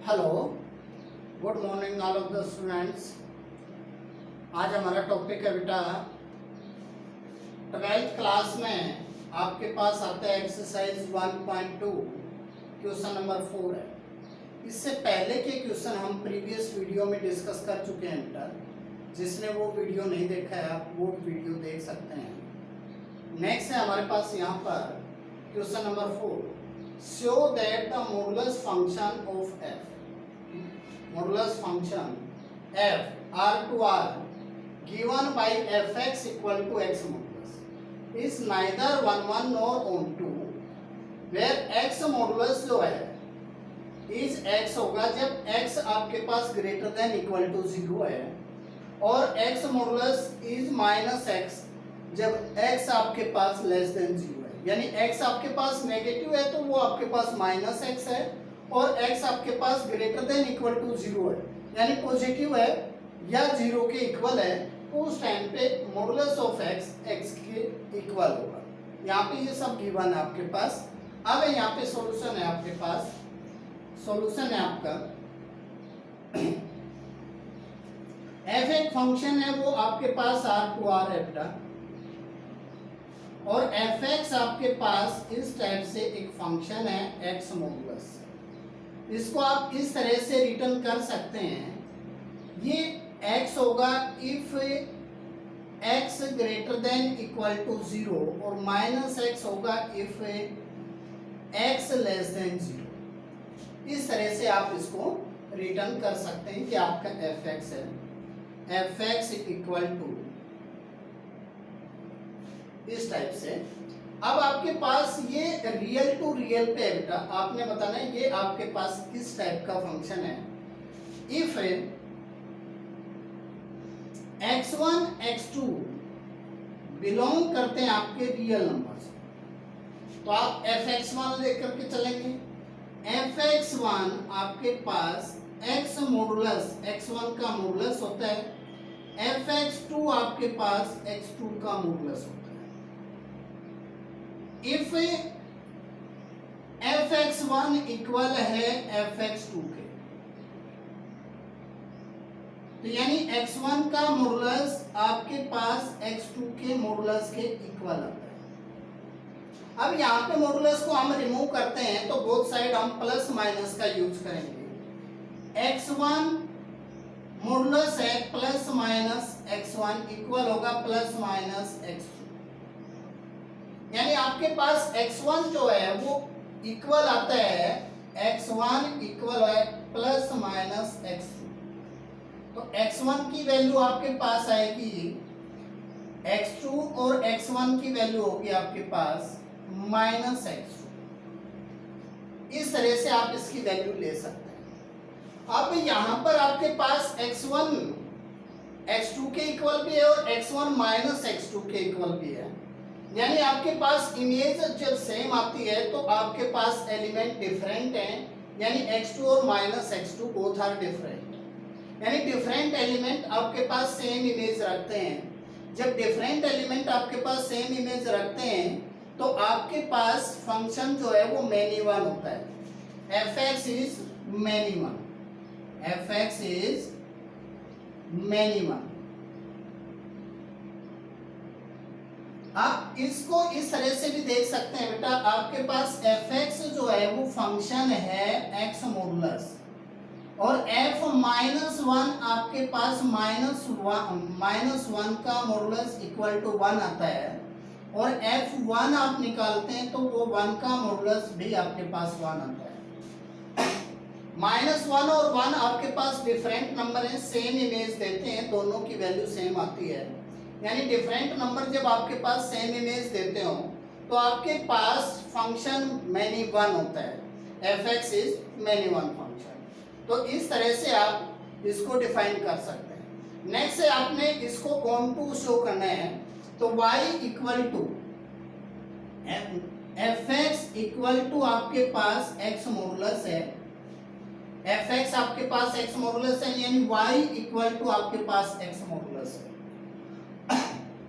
Hello, good morning all of the students. आज हमारा topic है बेटा 12th क्लास में आपके पास आता है एक्सरसाइज 1.2 क्वेश्चन नंबर 4 है। इससे पहले के क्वेश्चन हम प्रीवियस वीडियो में डिस्कस कर चुके हैं बेटा। जिसने वो वीडियो नहीं देखा है आप वो वीडियो देख सकते हैं। नेक्स्ट है हमारे पास यहाँ पर question number 4, show that the modulus function of f, modulus function f r to r given by fx equal to x modulus is neither 1 1 nor on 2 where x modulus जो है is x होगा जब x आपके पास greater than equal to 0 है और x modulus is minus x जब x आपके पास less than 0 है। यानी x आपके पास नेगेटिव है तो वो आपके पास माइनस x है और x आपके पास ग्रेटर देन इक्वल टू 0 है यानी पॉजिटिव है या 0 के इक्वल है तो उस टाइम पे मॉडुलस ऑफ x x के इक्वल होगा। यहाँ पे ये सब गिवन है आपके पास। अब यहाँ पे सॉल्यूशन है आपके पास। सॉल्यूशन है आपका f एक फंक्शन है वो आपके पास r टू r है बेटा और fx आपके पास इस टाइप से एक फंक्शन है x मॉडुलस। इसको आप इस तरह से रिटर्न कर सकते हैं। ये x होगा if x greater than equal to 0 और माइनस x होगा इफ x लेस देन 0। इस तरह से आप इसको रिटर्न कर सकते हैं कि आपका fx है fx इक्वल टू इस टाइप से। अब आपके पास ये रियल टू रियल पे है बेटा, आपने बताना है ये आपके पास किस टाइप का फंक्शन है। इफ x1 x2 बिलोंग करते हैं आपके रियल नंबर से तो आप fx1 लेकर के चलेंगे। fx1 आपके पास x मॉडुलस x1 का मॉडुलस होता है, fx2 आपके पास x2 का मॉडुलस होता है। इफ fx1 इक्वल है fx2 के तो यानी x1 का मॉडुलस आपके पास x2 के मॉडुलस के इक्वल आता है। अब यहाँ पे मॉडुलस को हम रिमूव करते हैं तो बोथ साइड हम प्लस माइनस का यूज करेंगे। x1 मॉडुलस है प्लस माइनस x1 इक्वल होगा प्लस माइनस x2। यानी आपके पास x1 जो है वो इक्वल आता है x1 इक्वल है प्लस माइनस x2। तो x1 की वैल्यू आपके पास आएगी x2 और x1 की वैल्यू होगी आपके पास माइनस x2। इस तरह से आप इसकी वैल्यू ले सकते हैं। अब यहाँ पर आपके पास x1 x2 के इक्वल भी है और x1 माइनस x2 के इक्वल भी है। यानी आपके पास इमेज जब सेम आती है तो आपके पास एलिमेंट डिफरेंट हैं यानी x2 और minus x2 both are different. यानी डिफरेंट एलिमेंट आपके पास सेम इमेज रखते हैं। जब डिफरेंट एलिमेंट आपके पास सेम इमेज रखते हैं तो आपके पास फंक्शन जो है वो मैनी वन होता है। fx is many one, fx is many one. आप इसको इस तरह से भी देख सकते हैं बेटा, आपके पास fx जो है वो फंक्शन है x मॉडुलस और f माइनस वन आपके पास माइनस वन का मॉडुलस इक्वल टू 1 आता है और f1 आप निकालते हैं तो वो 1 का मॉडुलस भी आपके पास 1 आता है। माइनस 1 और 1 आपके पास डिफरेंट नंबर हैं, सेम इमेज देते हैं, दोनों की वैल्यू सेम आती है। यानी डिफरेंट नंबर जब आपके पास सेम इमेज देते हो तो आपके पास फंक्शन मैनी वन होता है। fx is many one function. तो इस तरह से आप इसको डिफाइन कर सकते हैं। नेक्स्ट है आपने इसको ऑन टू शो करना है तो y equal to fx equal to आपके पास x मॉडुलस है, fx आपके पास x मॉडुलस है यानी y इक्वल टू आपके पास x मॉडुलस है।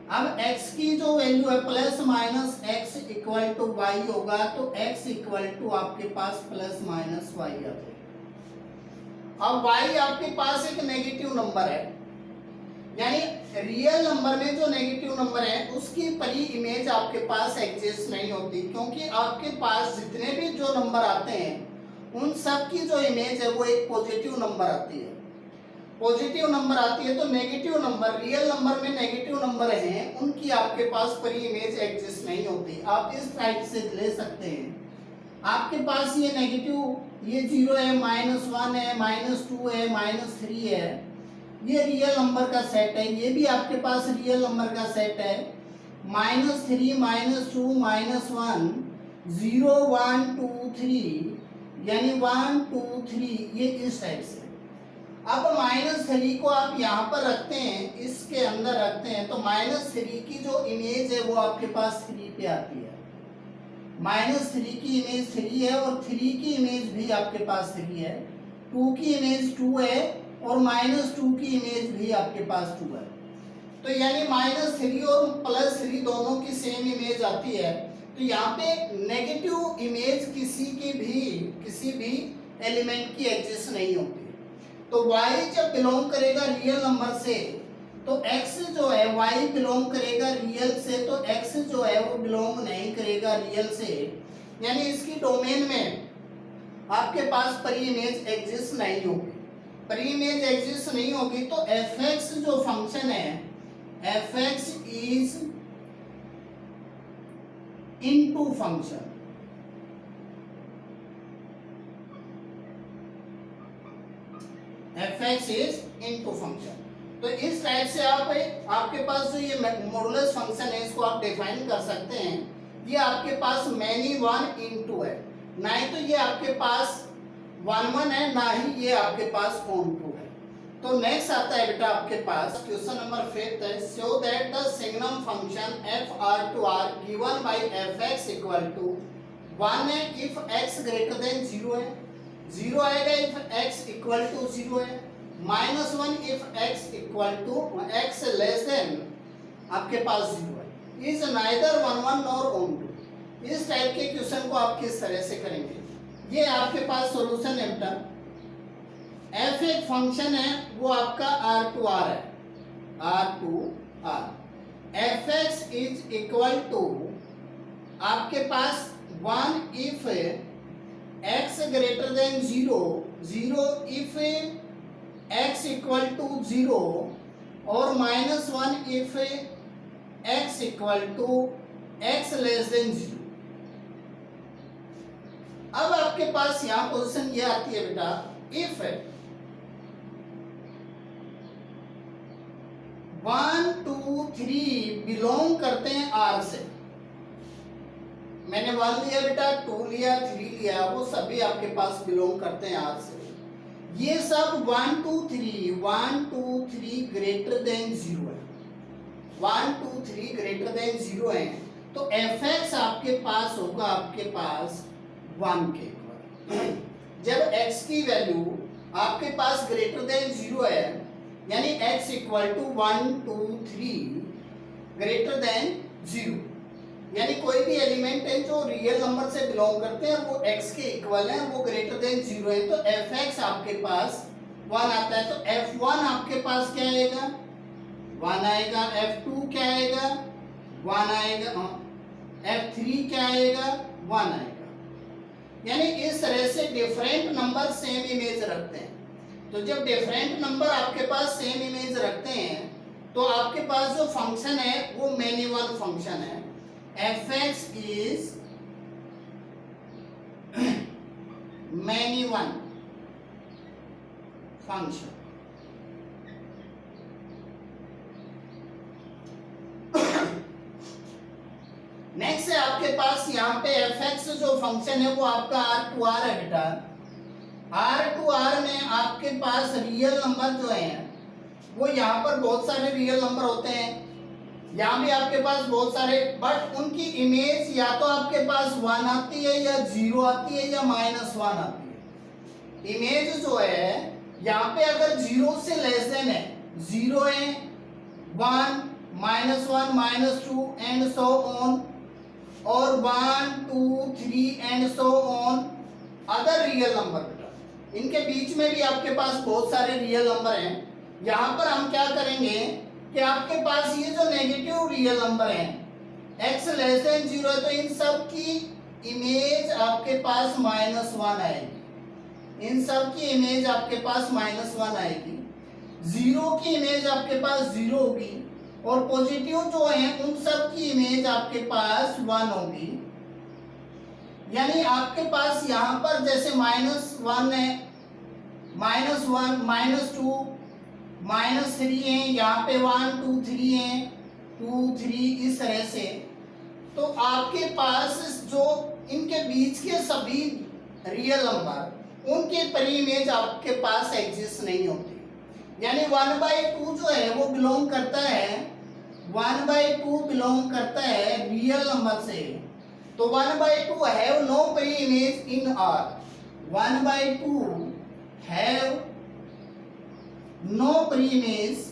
अब x की जो वैल्यू है plus minus x equal to y होगा तो x इक्वल टू आपके पास प्लस माइनस y आ जाएगा। अब y आपके पास एक नेगेटिव नंबर है, यानी रियल नंबर में जो नेगेटिव नंबर है उसकी परी इमेज आपके पास एग्जिस्ट नहीं होती, क्योंकि आपके पास जितने भी जो नंबर आते हैं उन सब की जो इमेज है वो एक पॉजिटिव नंबर आती है। पॉजिटिव नंबर आती है तो नेगेटिव नंबर, रियल नंबर में नेगेटिव नंबर हैं उनकी आपके पास परी इमेज एग्जिस्ट नहीं होती। आप इस टाइप से ले सकते हैं, आपके पास ये नेगेटिव, ये 0 है, -1 है, -2 है, -3 है, ये रियल नंबर का सेट है, ये भी आपके पास रियल नंबर का सेट है। -3, -2, -1, 0, 1, 2, 3, यानी 1, 2, 3, ये इस टाइप से। अब -3 को आप यहाँ पर रखते हैं, इसके अंदर रखते हैं, तो -3 की जो इमेज है वो आपके पास 3 पे आती है। -3 की इमेज 3 है और 3 की इमेज भी आपके पास 3 है, 2 की इमेज 2 है और -2 की इमेज भी आपके पास 2 है। तो यानी -3 और +3 दोनों की सेम इमेज आती है। तो यहाँ पे नेगेटिव इमेज किसी भी एलिमेंट की एग्जिस्ट नहीं होती। तो y जब बिलोंग करेगा रियल नंबर से तो x जो है, y बिलोंग करेगा रियल से तो x जो है वो बिलोंग नहीं करेगा रियल से, यानी इसकी डोमेन में आपके पास परी इमेज एग्जिस्ट नहीं होगी। परी इमेज एग्जिस्ट नहीं होगी तो fx जो फंक्शन है, fx is into function, fx is into function. तो इस टाइप से आपके पास जो ये मॉडुलस फंक्शन है इसको आप डिफाइन कर सकते हैं। ये आपके पास मैनी 1 इनटू है, ना ही तो ये आपके पास 1 1 है, ना ही ये आपके पास ऑन 2 है। तो नेक्स्ट आता है बेटा आपके पास क्वेश्चन नंबर 5 है, show that the signum function f(r)(r) given by fx equal to 1 है इफ x ग्रेटर देन 0 है, 0 आएगा इफ x इक्वल टू 0 है, -1 if x equal to x less than आपके पास 0 है, इज नाइदर 1 1 नॉर ऑन 2। इस type के question को आप किस तरह से करेंगे, ये आपके पास सॉल्यूशन है बेटा। f एक फंक्शन है वो आपका r(r) है, r(r), fx is equal to आपके पास 1 if x greater than 0, 0 if x equal to 0 और -1 if x equal to x less than 0। अब आपके पास यहां पोजीशन ये आती है बेटा, इफ 1 2 3 बिलोंग करते हैं R से, मैंने 1 लिया बेटा, 2 लिया, 3 लिया, वो सभी आपके पास बिलोंग करते हैं R से। ये सब 1 2 3 ग्रेटर देन 0 है, 1 2 3 ग्रेटर देन 0 है, तो fx आपके पास होगा आपके पास 1 के इक्वल। जब x की वैल्यू आपके पास ग्रेटर देन 0 है, यानी x equal to 1 2 3 greater than 0, यानी कोई भी एलिमेंट है जो रियल नंबर से बिलोंग करते हैं वो x के इक्वल है, वो ग्रेटर देन 0 है, तो fx आपके पास 1 आता है। तो f1 आपके पास क्या आएगा, 1 आएगा, f2 क्या आएगा, 1 आएगा, f3 क्या आएगा, 1 आएगा। यानी इस तरह से डिफरेंट नंबर सेम इमेज रखते हैं। तो जब डिफरेंट नंबर आपके पास सेम इमेज रखते हैं तो आपके पास जो फंक्शन है वो मैनी 1 फंक्शन है, fx is many 1 function। Next है आपके पास यहाँ पे fx जो फंक्शन है वो आपका r(r) है बेटा। r(r) में आपके पास रियल नंबर जो है वो यहाँ पर बहुत सारे रियल नंबर होते हैं, यहाँ भी आपके पास बहुत सारे, बट उनकी इमेज या तो आपके पास 1 आती है या 0 आती है या -1 आती है। इमेज जो है यहाँ पे अगर 0 से लेस देन है, 0 है, 1 -1 -2 एंड सो ऑन, और 1 2 3 and so on other real number बेटा, इनके बीच में भी आपके पास बहुत सारे रियल नंबर हैं। यहाँ पर हम क्या करेंगे कि आपके पास ये जो नेगेटिव रियल नंबर हैं x लेस देन 0 है, तो इन सब की इमेज आपके पास -1 आएगी। इन सब की इमेज आपके पास -1 आएगी। 0 की इमेज आपके पास 0 होगी और पॉजिटिव जो है उन सब की इमेज आपके पास 1 होगी। यानी आपके पास यहाँ पर जैसे -1 है, -1, -2, -3 है, यहाँ पे 1 2 3 है, 2 3 इस तरह से। तो आपके पास जो इनके बीच के सभी रियल नंबर उनके परी इमेज आपके पास एग्जिस्ट नहीं होती। यानी 1/2 जो है वो बिलोंग करता है 1/2 बिलोंग करता है रियल नंबर से। तो 1/2 have no preimage in R. 1/2 have no preimage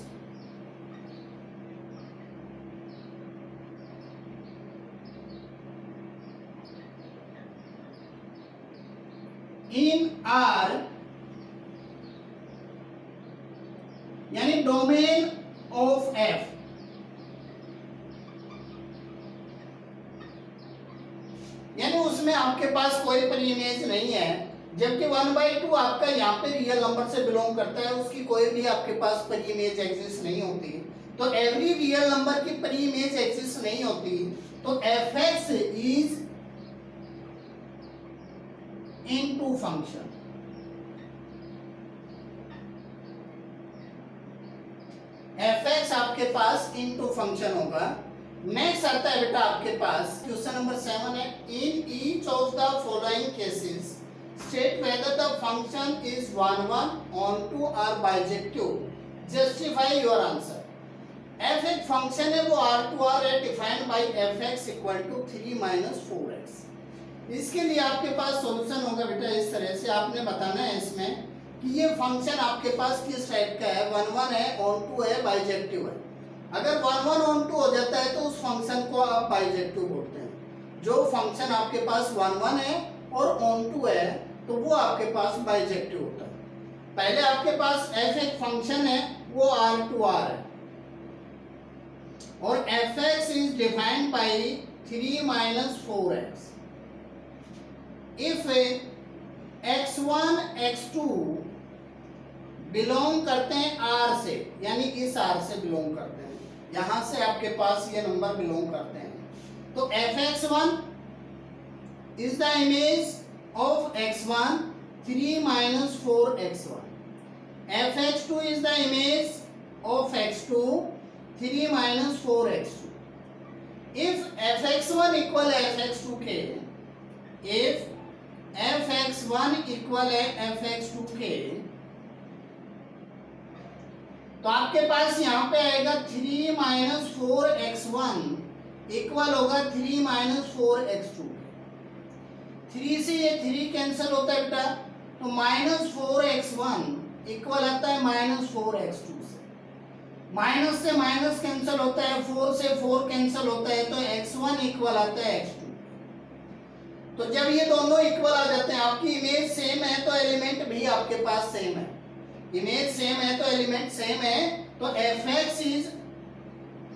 in R, यानी डोमेन ऑफ एफ। यानी उसमें आपके पास कोई परी इमेज नहीं है, जबकि 1/2 आपका यहाँ पे रियल नंबर से बिलोंग करता है, उसकी कोई भी आपके पास परी इमेज एग्जिस्ट नहीं होती। तो एवरी रियल नंबर की परी इमेज एग्जिस्ट नहीं होती। तो fx is into function. fx आपके पास इनटू फंक्शन होगा। नेक्स्ट आता है बेटा आपके पास क्वेश्चन नंबर 7 है, in each of the following cases state whether the function is 1 1 onto or bijective, justify your answer. f एक फंक्शन है वो R2R है, defined by fx equal to 3 - 4x। इसके लिए आपके पास सॉल्यूशन होगा बेटा इस तरह से। आपने बताना है इसमें कि ये फंक्शन आपके पास किस टाइप का है, 1 1 है, onto है, बाइजेक्टिव है। अगर 1 1 onto हो जाता है तो उस फंक्शन को आप बाइजेक्टिव बोलते हैं। जो फंक्शन आपके पास 1 1 है और onto है तो वो आपके पास बाइजेक्टिव होता है। पहले आपके पास f एक फंक्शन है वो R2R है और fx is defined by 3 - 4x। If x1 x2 belong करते हैं R से, यानी इस R से बिलोंग करते हैं, यहां से आपके पास ये नंबर बिलोंग करते हैं, तो fx1 is the image of x1 3 - 4x1। fx2 is the image of x2 3 - 4x2। If fx1 equal fx2 के, इफ fx1 इक्वल है fx2 के, तो आपके पास यहाँ पे आएगा 3 - 4x1 इक्वल होगा 3 - 4x2। 3 से ये 3 कैंसिल होता है बेटा, तो -4x1 इक्वल आता है -4x2 से। माइनस से माइनस कैंसिल होता है, 4 से 4 कैंसिल होता है, तो x1 इक्वल आता है x2। तो जब ये दोनों इक्वल आ जाते हैं, आपकी इमेज सेम है तो एलिमेंट भी आपके पास सेम है। इमेज सेम है तो एलिमेंट सेम है, तो fx is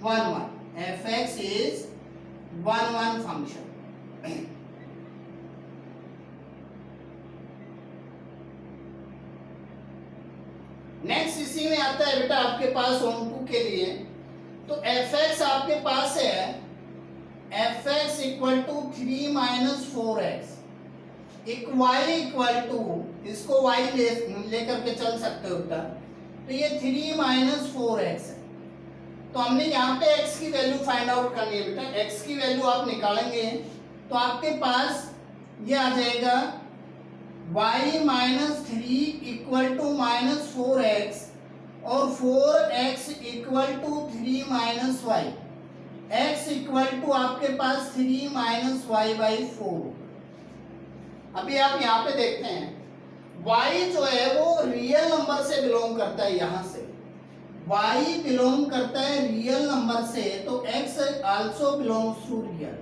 1 1। fx is 1 1 function. Next इसी में आता है बेटा आपके पास onto के लिए, तो fx आपके पास है fx इक्वल टू 3 - 4x, एक y इक्वल टू, इसको y लेकर के चल सकते हो बेटा, तो ये 3 - 4x है। तो हमने यहाँ पे x की वैल्यू फाइंड आउट करनी है बेटा। x की वैल्यू आप निकालेंगे तो आपके पास ये आ जाएगा y - 3 इक्वल टू -4x और 4x equal to 3 - y। x equal to आपके पास 3 - y/4। अभी आप यहाँ पे देखते हैं y जो है वो रियल नंबर से बिलोंग करता है। यहाँ से y बिलोंग करता है रियल नंबर से, तो x also belongs to real.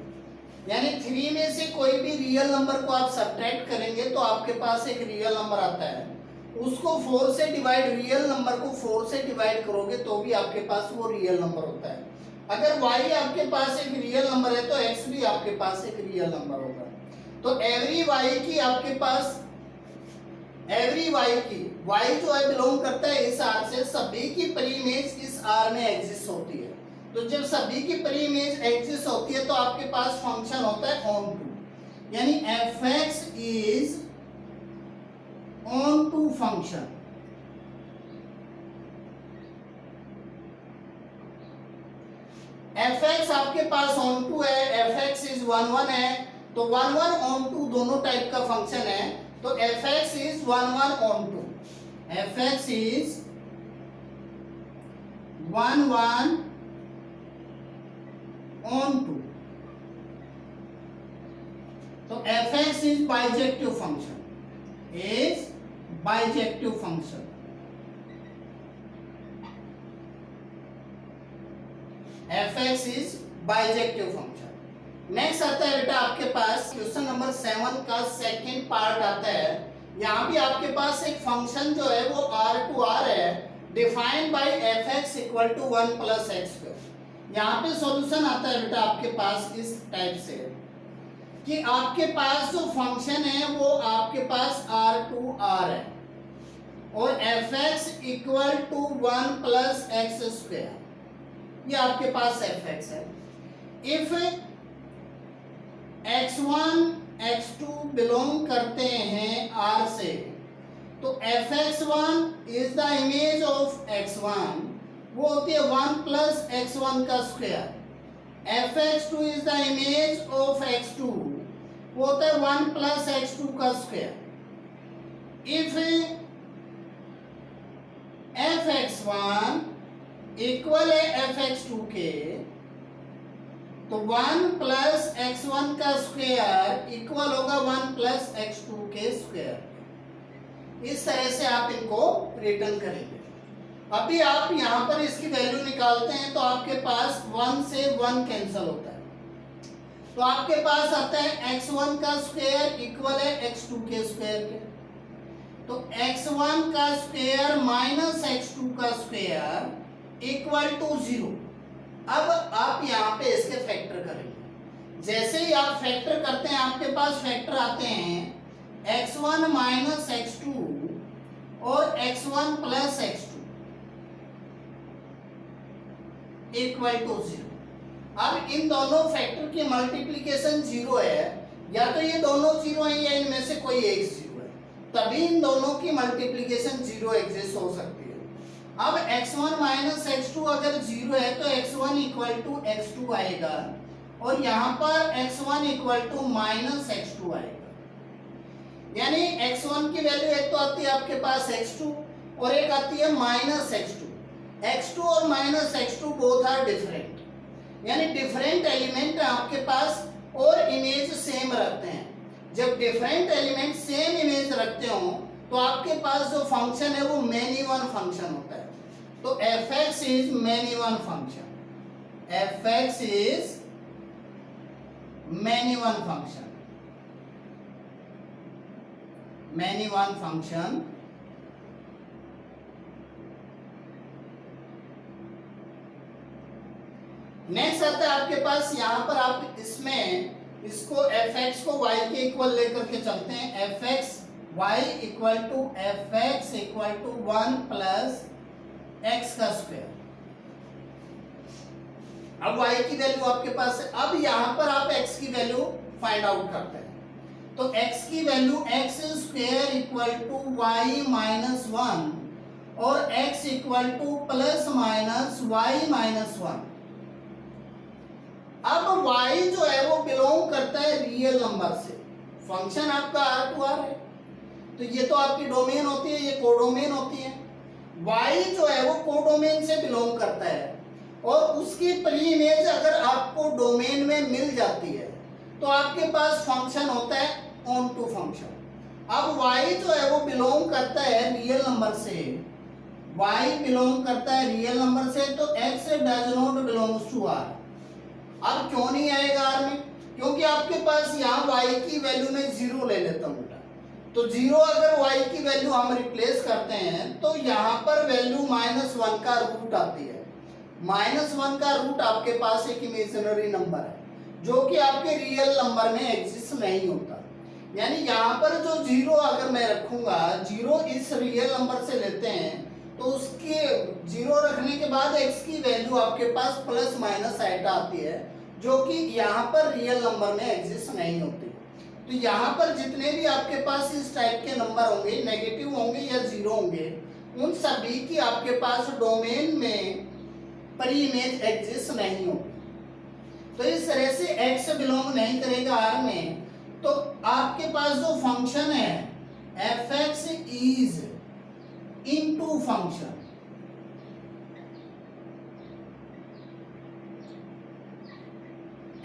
यानी 3 में से कोई भी रियल नंबर को आप सब्ट्रैक्ट करेंगे तो आपके पास एक रियल नंबर आता है। उसको 4 से डिवाइड, रियल नंबर को 4 से डिवाइड करोगे तो भी आपके पास वो रियल नंबर होता है। अगर y आपके पास एक रियल नंबर है तो x भी आपके पास एक रियल नंबर होगा। तो एवरी y की आपके पास, एवरी y की, y जो है बिलोंग करता है इस R से, सभी की प्री इमेज इस R में एग्जिस्ट होती है। तो जब सभी की प्री इमेज एग्जिस्ट होती है तो आपके पास फंक्शन होता है ऑन टू, यानी fx is onto function. fx आपके पास ऑन टू है, fx इज 1 1 है, तो 1 1 ऑन टू दोनों टाइप का फंक्शन है। तो fx is 1 1 onto, fx is 1 1 onto. तो fx is bijective function, is bijective function. fx is bijective function. Next आता है बेटा आपके पास क्वेश्चन नंबर 7 का सेकंड पार्ट आता है। यहाँ भी आपके पास एक फंक्शन जो है वो r टू r है, defined by fx equal to 1 plus x square. यहाँ पे सॉल्यूशन आता है बेटा आपके पास इस टाइप से कि आपके पास जो फंक्शन है वो आपके पास r टू r है और fx equal to 1 plus x square, ये आपके पास fx है। इफ x1 x2 बिलोंग करते हैं r से, तो fx1 is the image of x1, वो होती है 1 प्लस x1 का square. fx2 is the image of x2, वो होता है 1 प्लस x2 का स्क्वायर। इफ fx1 इक्वल है fx2 के, तो 1 प्लस x1 का स्क्वायर इक्वल होगा 1 प्लस x2 के स्क्वायर। इस तरह से आप इनको रिटर्न करेंगे। अभी आप यहाँ पर इसकी वैल्यू निकालते हैं तो आपके पास 1 से 1 कैंसिल होता है, तो आपके पास आता है x1 का स्क्वायर इक्वल है x2 के स्क्वायर के। तो x1 का स्क्वायर माइनस x2 का स्क्वायर इक्वल टू 0। अब आप यहाँ पे इसके फैक्टर करेंगे। जैसे ही आप फैक्टर करते हैं आपके पास फैक्टर आते हैं x1 माइनस x2 और x1 plus x2 equal to 0। अब इन दोनों फैक्टर की मल्टीप्लिकेशन 0 है, या तो ये दोनों 0 है या इनमें से कोई एक 0 है, तभी इन दोनों की मल्टीप्लिकेशन 0 एग्जिस्ट हो सकती है। अब x1 माइनस x2 अगर 0 है तो x1 इक्वल टू x2 आएगा और यहाँ पर x1 equal to minus x2 आएगा। यानी x1 की वैल्यू एक तो आती है आपके पास x2 और एक आती है माइनस x2। x2 और minus x2 both are different, यानी डिफरेंट एलिमेंट आपके पास और इमेज सेम रखते हैं। जब डिफरेंट एलिमेंट सेम इमेज रखते हो तो आपके पास जो फंक्शन है वो मेनी वन फंक्शन होता है। तो fx is many one function, fx is many one function, many one function. Next आता है आपके पास, यहां पर आप इसमें इसको fx को y के इक्वल लेकर के चलते हैं। fx y equal to fx equal to 1 plus x का स्क्वायर। अब y की वैल्यू आपके पास है। अब यहां पर आप x की वैल्यू फाइंड आउट करते हैं। तो x की value x square equal to y minus 1 और x equal to plus minus y minus 1। अब y जो है वो बिलोंग करता है रियल नंबर से। फंक्शन आपका r टू r है, तो ये तो आपकी डोमेन होती है, ये कोडोमेन होती है। y जो है वो कोडोमेन से बिलोंग करता है और उसकी प्री इमेज अगर आपको डोमेन में मिल जाती है तो आपके पास फंक्शन होता है ऑन टू फंक्शन। अब y जो है वो बिलोंग करता है रियल नंबर से, y बिलोंग करता है रियल नंबर से, तो x does not belongs to r। अब क्यों नहीं आएगा r में? क्योंकि आपके पास यहाँ y की वैल्यू में 0 ले लेता हूँ बेटा, तो 0 अगर y की वैल्यू हम रिप्लेस करते हैं तो यहाँ पर वैल्यू -1 का रूट आती है। -1 का रूट आपके पास एक इमेजिनरी नंबर है जो कि आपके रियल नंबर में एग्जिस्ट नहीं होता। यानी यहाँ पर जो 0 अगर मैं रखूंगा, 0 इस रियल नंबर से लेते हैं तो उसके 0 रखने के बाद x की वैल्यू आपके पास प्लस माइनस आइटा आती है जो कि यहाँ पर रियल नंबर में एग्जिस्ट नहीं होती। तो यहाँ पर जितने भी आपके पास इस टाइप के नंबर होंगे, नेगेटिव होंगे या 0 होंगे, उन सभी की आपके पास डोमेन में प्री इमेज एग्जिस्ट नहीं होगी। तो इस तरह से x बिलोंग नहीं करेगा R में। तो आपके पास जो फंक्शन है f(x) is into function,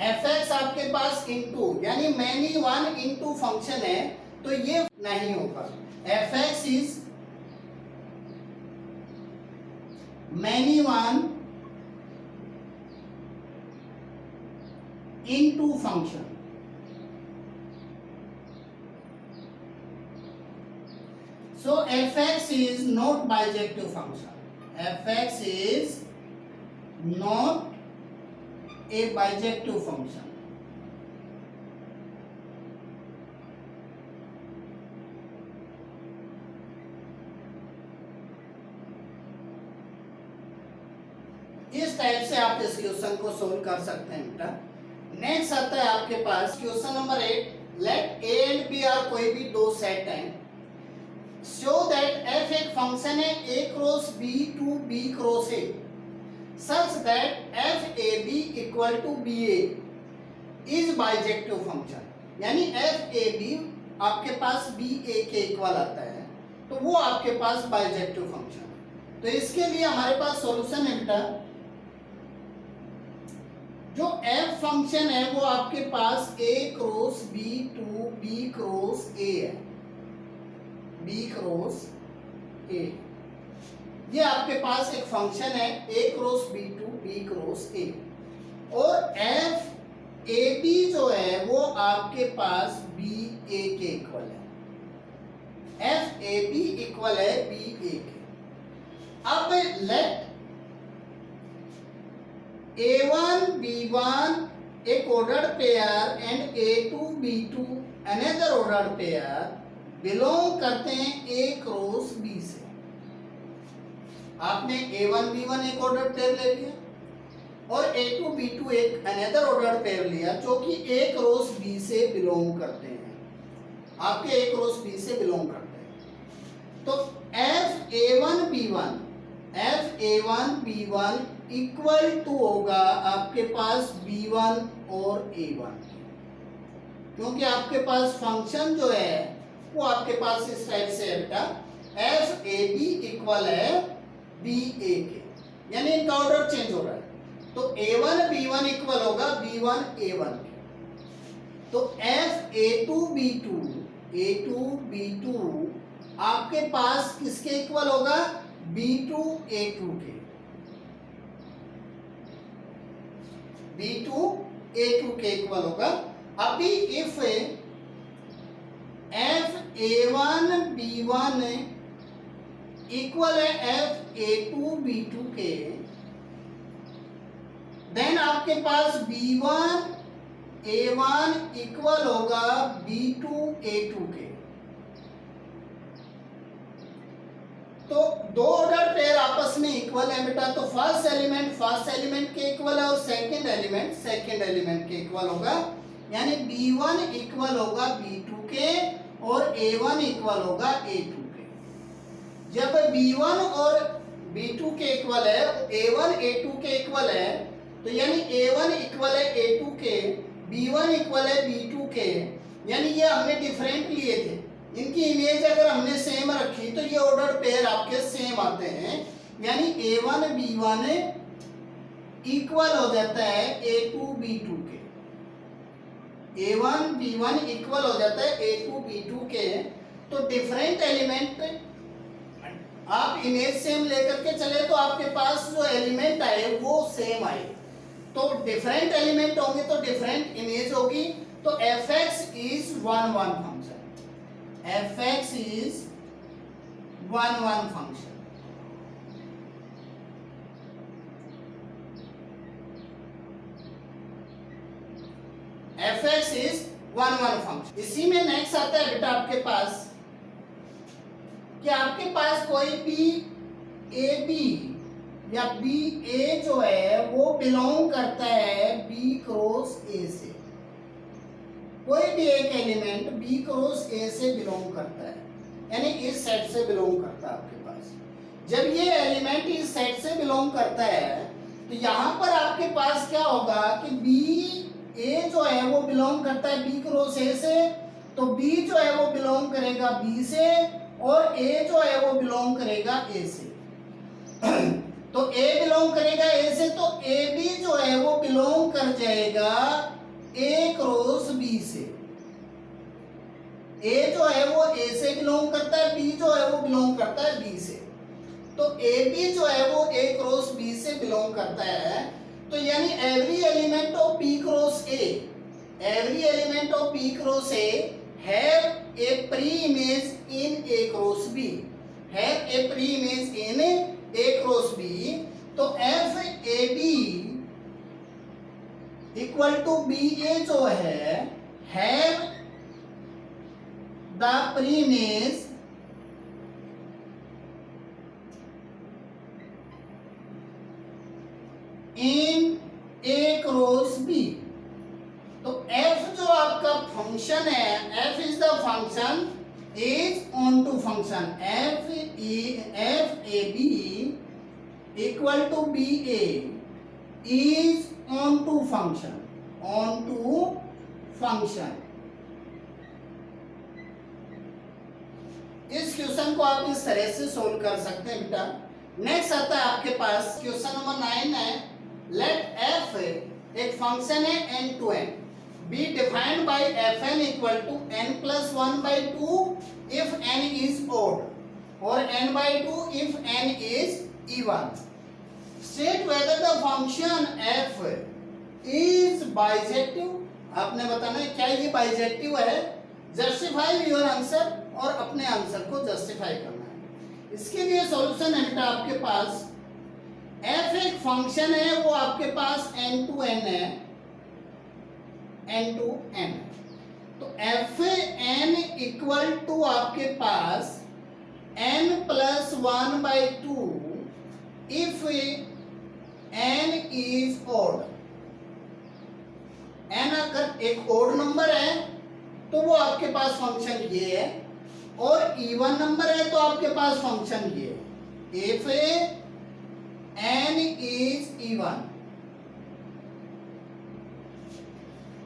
f(x) आपके पास इनटू यानी मैनी वन इनटू फंक्शन है तो ये नहीं होगा। f(x) is many one into function. So f(x) is not bijective function. f(x) is not a bijective function. इस टाइप से आप इस क्वेश्चन को सोल्व कर सकते हैं बेटा। नेक्स्ट आता है आपके पास question number 8। Let a and b are कोई भी दो सेट हैं। शो दैट f एक फंक्शन है a cross b to b cross a such that f a b equal to b a is bijective function. यानी f a b आपके पास b a के इक्वल आता है तो वो आपके पास बाइजेक्टिव फंक्शन है। तो इसके लिए हमारे पास सॉल्यूशन है बेटा। जो f फंक्शन है वो आपके पास a cross b to b cross a है, b क्रॉस a। ये आपके पास एक फंक्शन है a cross b to b cross a। और f a b जो है वो आपके पास b a के इक्वल है। f a b इक्वल है b a के। अब लेट a1 b1 एक ordered pair and a2 b2 another ordered pair belong करते हैं a क्रॉस b से। आपने a1 b1 एक ऑर्डर पेयर ले लिया और a2 b2 एक अनदर ऑर्डर पेयर लिया जो कि a क्रॉस b से बिलोंग करते हैं, आपके a क्रॉस b से बिलोंग करते हैं। तो f a1 b1 equal to होगा आपके पास b1 और a1, क्योंकि आपके पास फंक्शन जो है वो आपके पास इस टाइप से है बेटा। f a b इक्वल है b a के, यानी इनका ऑर्डर चेंज हो रहा है। तो a1 b1 इक्वल होगा b1 a1 के। तो f a2 b2 आपके पास किसके इक्वल होगा? b2 a2 के, b2 a2 के इक्वल होगा। अभी if f a1 b1 equal है f a2 b2 के, देन आपके पास b1 a1 इक्वल होगा b2 a2 के। तो दो ऑर्डर पेयर आपस में इक्वल है बेटा। तो फर्स्ट एलिमेंट के इक्वल है और सेकंड एलिमेंट के इक्वल होगा। यानी b1 इक्वल होगा b2 के और a1 इक्वल होगा a2 के। जब b1 और b2 के इक्वल है, a1 a2 के इक्वल है, तो यानी a1 इक्वल है a2 के, b1 इक्वल है b2 के। यानी ये हमने डिफरेंट लिए थे, इनकी इमेज अगर हमने सेम रखी तो ये ऑर्डर पेयर आपके सेम आते हैं। यानी a1 b1 इक्वल हो जाता है a2 b2 के, a1 b1 इक्वल हो जाता है a2 b2 के। तो डिफरेंट एलिमेंट आप इमेज सेम लेकर के चले तो आपके पास जो एलिमेंट आए वो सेम आए। तो डिफरेंट एलिमेंट होंगे तो डिफरेंट इमेज होगी। तो f(x) is 1 1 function. fx is one function. fx is one function. इसी में नेक्स्ट आता है बेटा आपके पास कि आपके पास कोई भी ए बी या बी ए जो है वो बिलोंग करता है बी क्रॉस ए से. कोई भी एक एलिमेंट बी क्रॉस ए से बिलोंग करता है, यानी इस सेट से बिलोंग करता है आपके पास. जब ये एलिमेंट इस सेट से बिलोंग करता है तो यहाँ पर आपके पास क्या होगा कि बी ए जो है वो बिलोंग करता है बी क्रॉस ए से, तो बी जो है वो बिलोंग करेगा बी से और ए जो है वो बिलोंग करेगा ए से. तो ए बिलोंग करेगा ए से, तो ए बी जो है वो बिलोंग कर जाएगा ए क्रॉस बी से. ए जो है वो ए से बिलोंग करता है, बी जो है वो बिलोंग करता है बी से. तो ए बी जो है वो ए क्रॉस बी से बिलोंग करता है. तो यानी every element of P cross A, every element of P cross A have a preimage in A cross B, have a preimage in A cross B. तो F A B equal to B A जो है have the preimage in A cross B. तो f जो आपका function है, f is the function is onto function f a b equal to b a is onto function, onto function. इस question को आप इस तरह से सोल्व कर सकते हैं बेटा. नेक्स्ट आता है आपके पास क्वेश्चन नंबर 9 है. लेट f एक फंक्शन है n to n be defined by fn equal to n plus 1 by 2 if n is odd or n by 2 if n is even. State whether the function f is bijective. आपने बताना है क्या ये bijective है. Justify your answer और अपने answer को justify करना है. इसके लिए सॉल्यूशन है बेटा आपके पास. f एक फंक्शन है, वो आपके पास n to n है, n to n. तो f n इक्वल टू आपके पास n plus 1 by 2 if n is odd. n अगर एक ऑड नंबर है तो वो आपके पास फंक्शन ये है, और इवन नंबर है तो आपके पास फंक्शन ये है. If n is even.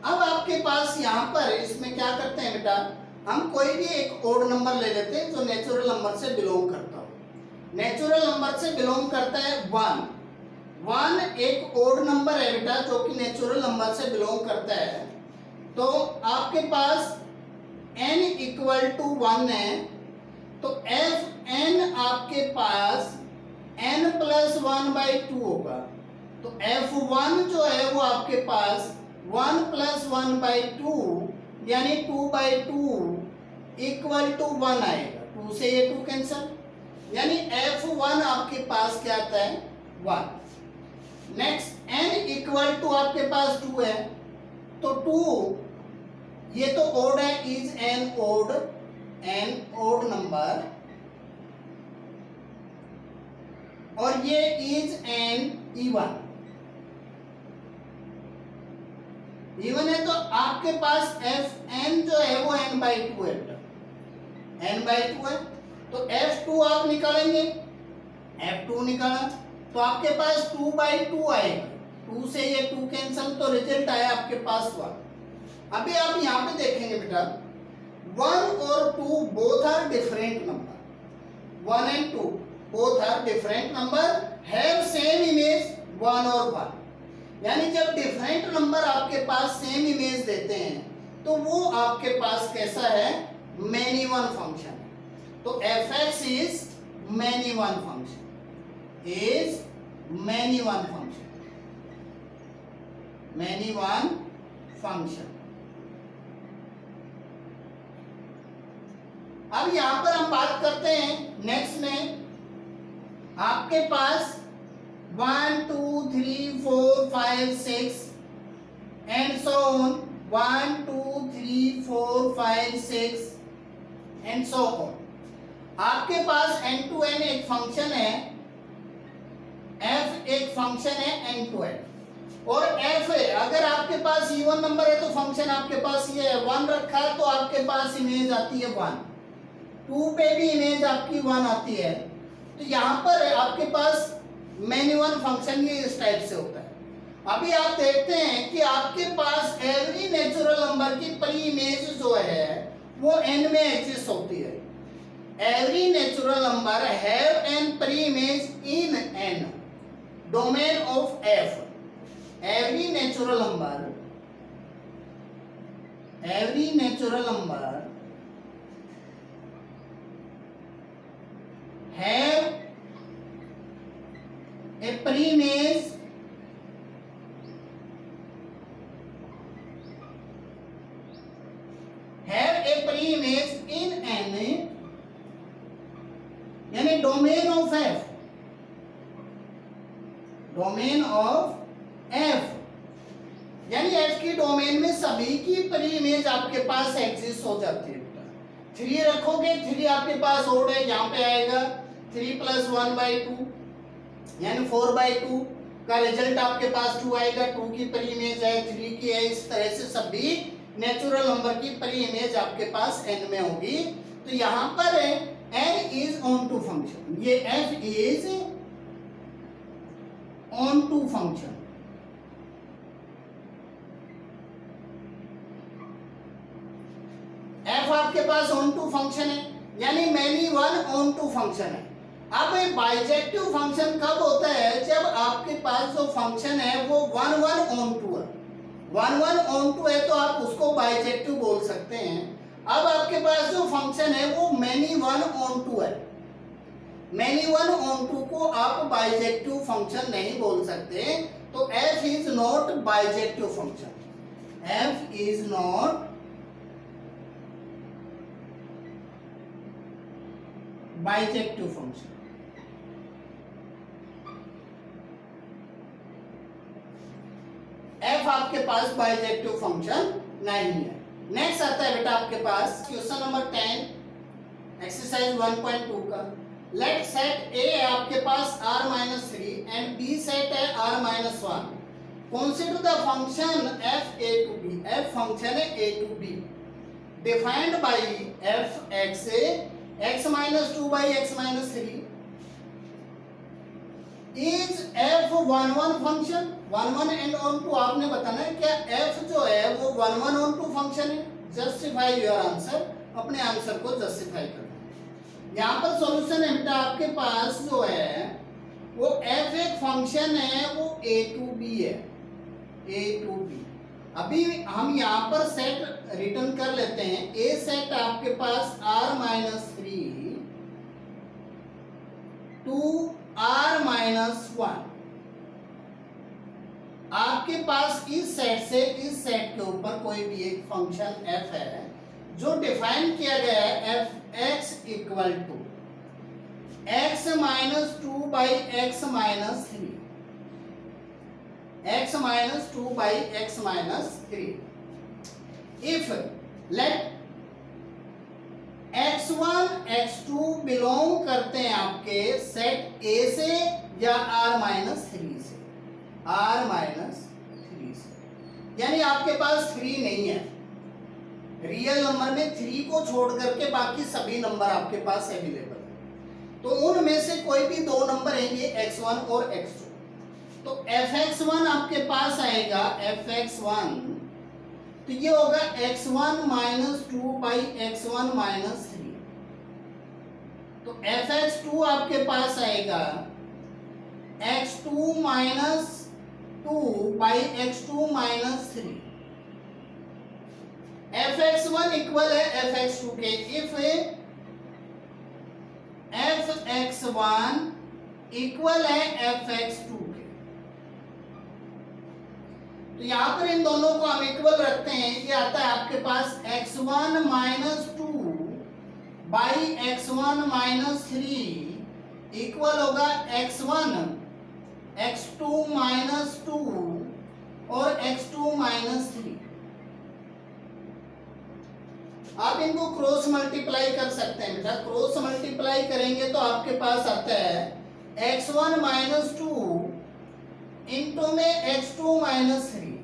अब आपके पास यहां पर इसमें क्या करते हैं बेटा, हम कोई भी एक ओड नंबर ले लेते हैं जो नेचुरल नंबर से बिलोंग करता हो. नेचुरल नंबर से बिलोंग करता है 1 एक ओड नंबर है बेटा जो कि नेचुरल नंबर से बिलोंग करता है. तो आपके पास n इक्वल टू 1 है, तो f n आपके पास n प्लस 1 बाई 2 होगा. तो f1 जो है वो आपके पास 1 प्लस 1 बाई 2 यानी 2 बाई 2 इक्वल टू 1 आएगा. 2 से ये 2 कैंसल, यानी f1 आपके पास क्या आता है 1. नेक्स्ट n इक्वल टू आपके पास 2 है, तो 2 ये तो ओड है, इज एन ओड नंबर, और ये इज एन इवन. इवन है तो आपके पास एफ एन जो है वो n बाई 2 है, n बाई 2 है. तो f2 आप निकालेंगे, f2 निकाला तो आपके पास 2 बाई 2 आएगा. 2 से ये 2 कैंसल, तो रिजल्ट आया आपके पास 1. अभी आप यहाँ पे देखेंगे बेटा 1 और 2 both are different number. 1 and 2 both are different number have same image 1 और 1. यानी जब डिफरेंट नंबर आपके पास सेम इमेज देते हैं तो वो आपके पास कैसा है, मैनी वन फंक्शन. तो fx is many one function, is many one function, many one function. अब यहां पर हम बात करते हैं नेक्स्ट में, आपके पास 1 2 3 4 5 6 and so on, 1 2 3 4 5 6 and so on. आपके पास n to n एक फंक्शन है, f एक फंक्शन है n to n, और f है, अगर आपके पास इवन नंबर है तो फंक्शन आपके पास ये है, 1 रखा है तो आपके पास इमेज आती है 1, 2 पे भी इमेज आपकी 1 आती है। तो यहाँ पर आपके पास मैनी वन फंक्शन ये इस टाइप से होता है। अभी आप देखते हैं कि आपके पास एवरी नेचुरल नंबर की प्री इमेज जो है वो n में एग्जिस्ट होती है। Every natural number have an pre image in n domain of f। every natural number have a preimage in n, यानी डोमेन ऑफ f, यानी f की डोमेन में सभी की प्री इमेज आपके पास एग्जिस्ट हो जाती है। 3 रखोगे, 3 आपके पास ओड है, यहाँ पे आएगा 3 + 1/2 यानी 4/2 का रिजल्ट आपके पास 2 आएगा। 2 की प्री इमेज है, 3 की है, इस तरह से सभी नेचुरल नंबर की प्री इमेज आपके पास n में होगी। तो यहाँ पर n is onto function, ये f is onto function. f आपके पास ऑन टू फंक्शन है, यानी many one onto function है। अब बाइजेक्टिव फंक्शन कब होता है? जब आपके पास जो फंक्शन है वो 1 1 ऑन टू है। 1 1 ऑन टू है तो आप उसको बाइजेक्टिव बोल सकते हैं। अब आपके पास जो फंक्शन है वो मैनी वन ऑन टू है। मैनी वन ऑन टू को आप बाइजेक्टिव फंक्शन नहीं बोल सकते, तो f is not bijective function. f is not bijective function. f आपके पास बाइजेक्टिव फंक्शन नहीं है। नेक्स्ट आता है बेटा आपके पास क्वेश्चन नंबर 10 एक्सरसाइज 1.2 का। लेट सेट a है आपके पास r-3 एंड b सेट है r-1। Consider the function f a to b। f function है a to b defined by f x x-2 by x-3 is f 1 1 function. 1 1 and onto आपने बताना है क्या f जो है वो 1 1 onto function है। जस्टिफाई योर आंसर, अपने आंसर को जस्टिफाई करना। यहाँ पर सॉल्यूशन है बेटा आपके पास जो है वो f एक फंक्शन है, वो a to b है, a to b। अभी हम यहाँ पर सेट रिटर्न कर लेते हैं। a सेट आपके पास r-3 to r-1। आपके पास इस सेट से इस सेट के ऊपर कोई भी एक फंक्शन f है जो डिफाइन किया गया है f(x) = x-2 by x-3, x-2 by x-3। if let x1 x2 belong करते हैं आपके सेट A से या r-3 से, r-3 से, यानी आपके पास 3 नहीं है। रियल नंबर में 3 को छोड़ करके बाकी सभी नंबर आपके पास अवेलेबल है। तो उनमें से कोई भी 2 नंबर हैं, ये x1 और x2। तो fx1 आपके पास आएगा, fx1 तो ये होगा x1 - 2 by x1 - 3। तो fx2 आपके पास आएगा x2 - 2 by x2 - 3। fx1 equal है fx2 के। इफ fx1 इक्वल है fx2 के, तो यहां पर इन दोनों को हम इक्वल रखते हैं। ये आता है आपके पास x1 - 2 by x1 minus 3 equal होगा x1 x2 माइनस 2 और x2 माइनस 3। आप इनको क्रॉस मल्टीप्लाई कर सकते हैं बेटा। क्रॉस मल्टीप्लाई करेंगे तो आपके पास आता है x1 माइनस 2 इंटू में x2 माइनस 3,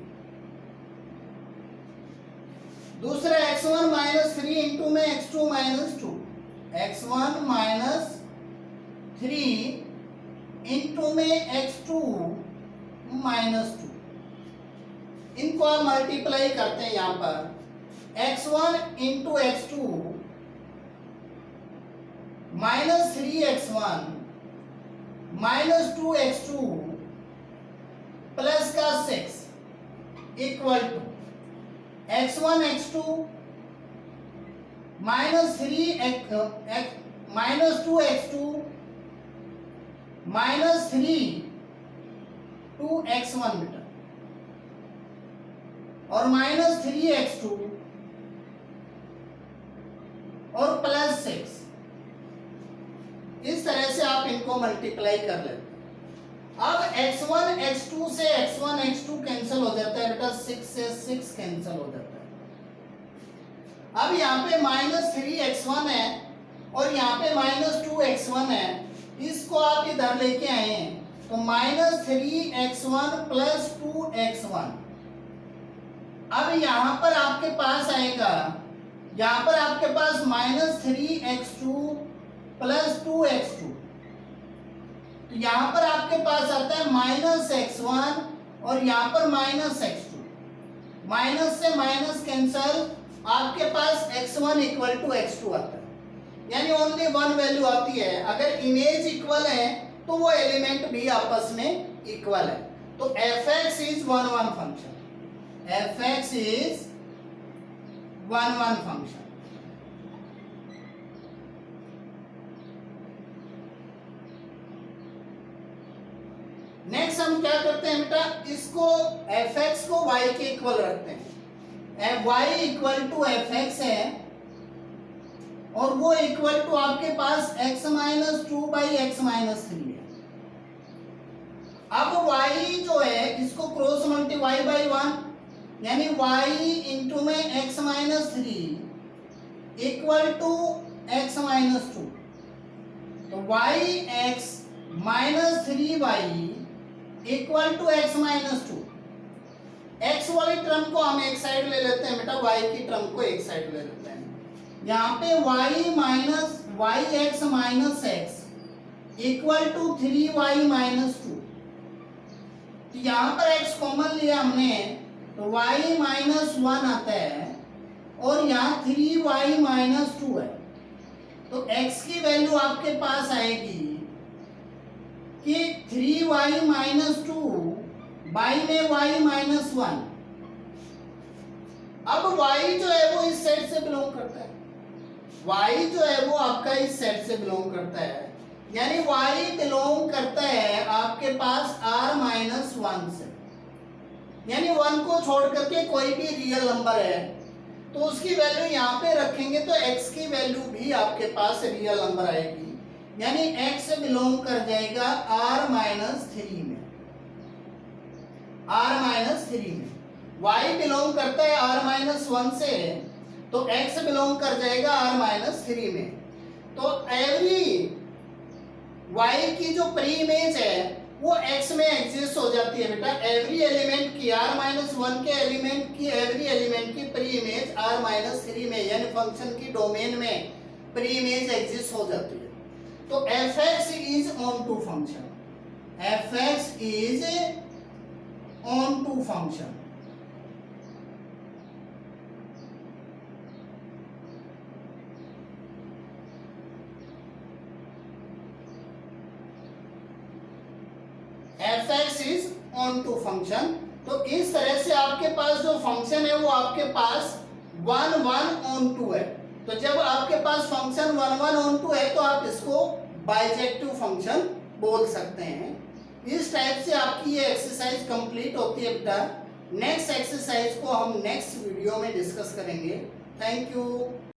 दूसरा x1 माइनस 3 इंटू में x2 minus 2, x1 minus 3 into में x2 माइनस 2। इनको आप मल्टीप्लाई करते हैं यहां पर x1 into x2 minus 3x1 minus 2x2 plus का 6 equal to x1 x2 minus 3 minus 2x2 minus 3 2x1 बेटा और माइनस 3x2 और प्लस 6। इस तरह से आप इनको मल्टीप्लाई कर लेते हैं। अब x1 x2 से x1 x2 कैंसिल हो जाता है बेटा, 6 से 6 कैंसिल हो जाता है। अब यहाँ पे माइनस 3x1 है और यहाँ पे माइनस 2x1 है, इसको आप इधर लेके आए हैं तो माइनस 3x1 प्लस 2x1। अब यहाँ पर आपके पास आएगा, यहाँ पर आपके पास माइनस 3x2 प्लस 2x2, तो यहाँ पर आपके पास आता है माइनस x1 और यहाँ पर माइनस x2। माइनस से माइनस कैंसल, आपके पास x1 इक्वल टू x2 आता है, यानी ओनली वन वैल्यू आती है। अगर इमेज इक्वल है तो वो एलिमेंट भी आपस में इक्वल है। तो fx is one one function, fx is one one function. Next हम क्या करते हैं बेटा, इसको fx को y के इक्वल रखते हैं। y इक्वल टू fx है और वो इक्वल टू आपके पास x minus 2 by x minus 3 है। अब y जो है इसको क्रॉस मल्टीप्लाई बाई 1, यानी y इंटू में x minus 3 equal to x minus 2, तो yx minus 3y equal to x minus 2। x वाली टर्म को हम एक साइड ले लेते हैं बेटा, y की टर्म को एक साइड ले लेते हैं। यहाँ पे y minus yx minus x equal to 3y minus 2, तो यहाँ पर x कॉमन लिया हमने तो y माइनस 1 आता है और यहाँ 3y माइनस 2 है। तो x की वैल्यू आपके पास आएगी कि 3y माइनस 2 बाई में y माइनस 1। अब y जो है वो इस सेट से बिलोंग करता है, y जो है वो आपका इस सेट से बिलोंग करता है, यानी y बिलोंग करता है आपके पास r माइनस 1 से, यानी 1 को छोड़ करके कोई भी रियल नंबर है तो उसकी वैल्यू यहाँ पे रखेंगे तो x की वैल्यू भी आपके पास रियल नंबर आएगी, यानी x बिलोंग कर जाएगा r माइनस 3 में, r माइनस 3 में। y बिलोंग करता है r माइनस 1 से, तो x बिलोंग कर जाएगा r माइनस 3 में। तो एवरी y की जो प्री इमेज है वो x में एग्जिस्ट हो जाती है बेटा। एवरी एलिमेंट की r माइनस 1 के एलिमेंट की एवरी एलिमेंट की प्री इमेज r माइनस 3 में, यानी फंक्शन की डोमेन में प्री इमेज एग्जिस्ट हो जाती है। तो fx is onto function, fx is onto function. fx is onto function. तो इस तरह से आपके पास जो फंक्शन है वो आपके पास 1 1 ऑन 2 है। तो जब आपके पास फंक्शन 1 1 ऑन 2 है तो आप इसको बाइजेक्टिव फंक्शन बोल सकते हैं। इस टाइप से आपकी ये एक्सरसाइज कंप्लीट होती है बेटा। नेक्स्ट एक्सरसाइज को हम नेक्स्ट वीडियो में डिस्कस करेंगे। Thank you.